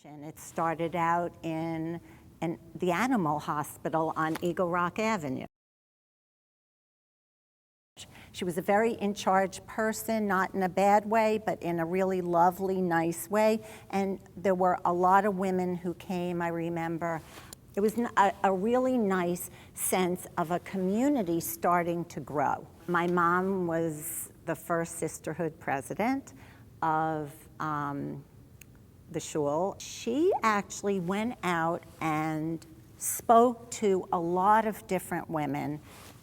It started out in the animal hospital on Eagle Rock Avenue. She was a very in-charge person, not in a bad way, but in a really lovely, nice way. And there were a lot of women who came, I remember. It was a really nice sense of a community starting to grow. My mom was the first sisterhood president of the shul. She actually went out and spoke to a lot of different women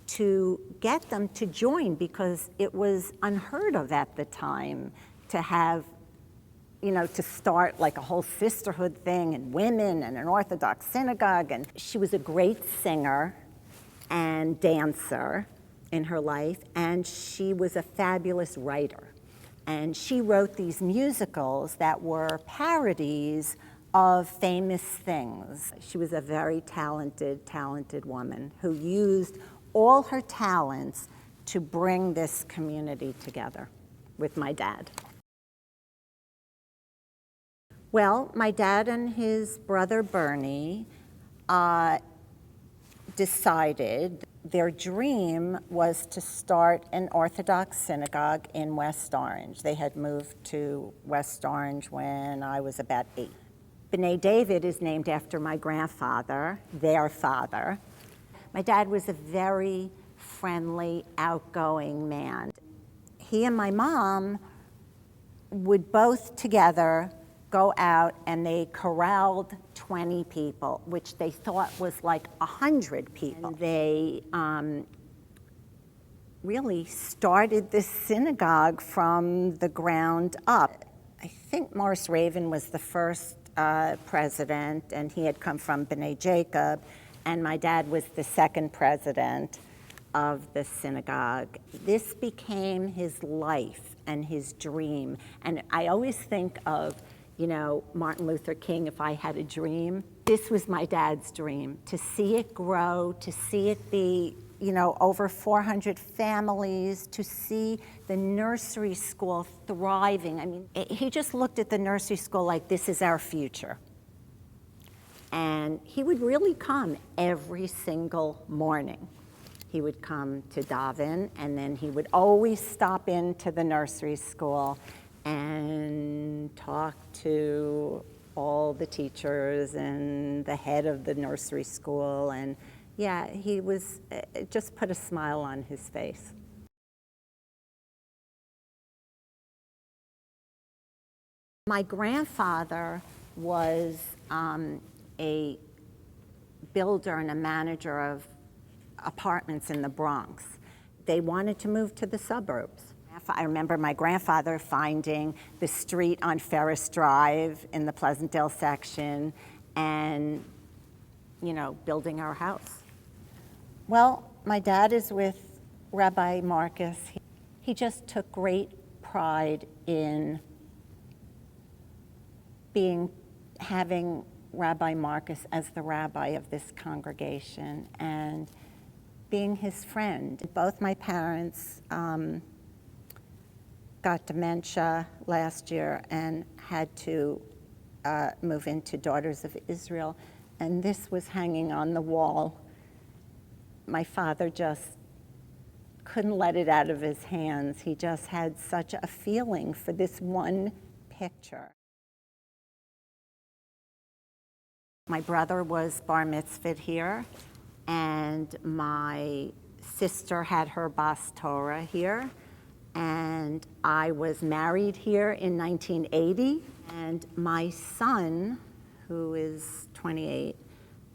to get them to join, because it was unheard of at the time to have, to start like a whole sisterhood thing and women and an Orthodox synagogue. And she was a great singer and dancer in her life, and she was a fabulous writer. And she wrote these musicals that were parodies of famous things. She was a very talented woman who used all her talents to bring this community together with my dad. Well, my dad and his brother Bernie decided their dream was to start an Orthodox synagogue in West Orange. They had moved to West Orange when I was about 8. B'nai David is named after my grandfather, their father. My dad was a very friendly, outgoing man. He and my mom would both together go out and they corralled 20 people, which they thought was like 100 people. And they really started this synagogue from the ground up. I think Morris Raven was the first president, and he had come from B'nai Jacob, and my dad was the second president of the synagogue. This became his life and his dream. And I always think of, Martin Luther King, if I had a dream. This was my dad's dream, to see it grow, to see it be, over 400 families, to see the nursery school thriving. I mean, he just looked at the nursery school like, this is our future. And he would really come every single morning. He would come to daven, and then he would always stop into the nursery school and talk to all the teachers and the head of the nursery school. And yeah, he was, it just put a smile on his face. My grandfather was a builder and a manager of apartments in the Bronx. They wanted to move to the suburbs. I remember my grandfather finding the street on Ferris Drive in the Pleasantdale section and, building our house. Well, my dad is with Rabbi Marcus. He just took great pride in having Rabbi Marcus as the rabbi of this congregation and being his friend. Both my parents got dementia last year and had to move into Daughters of Israel, and this was hanging on the wall. My father just couldn't let it out of his hands. He just had such a feeling for this one picture. My brother was bar mitzvahed here, and my sister had her bas Torah here, and I was married here in 1980, and my son, who is 28,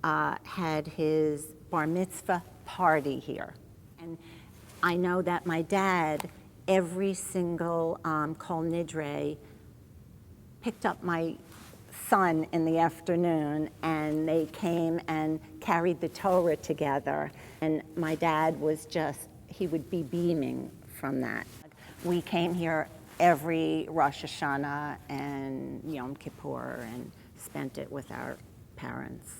had his bar mitzvah party here. And I know that my dad, every single Kol Nidre, picked up my son in the afternoon, and they came and carried the Torah together. And my dad was he would be beaming from that. We came here every Rosh Hashanah and Yom Kippur and spent it with our parents.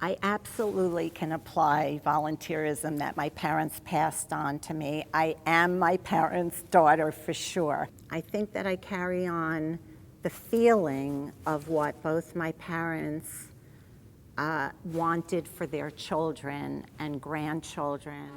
I absolutely can apply volunteerism that my parents passed on to me. I am my parents' daughter for sure. I think that I carry on the feeling of what both my parents wanted for their children and grandchildren.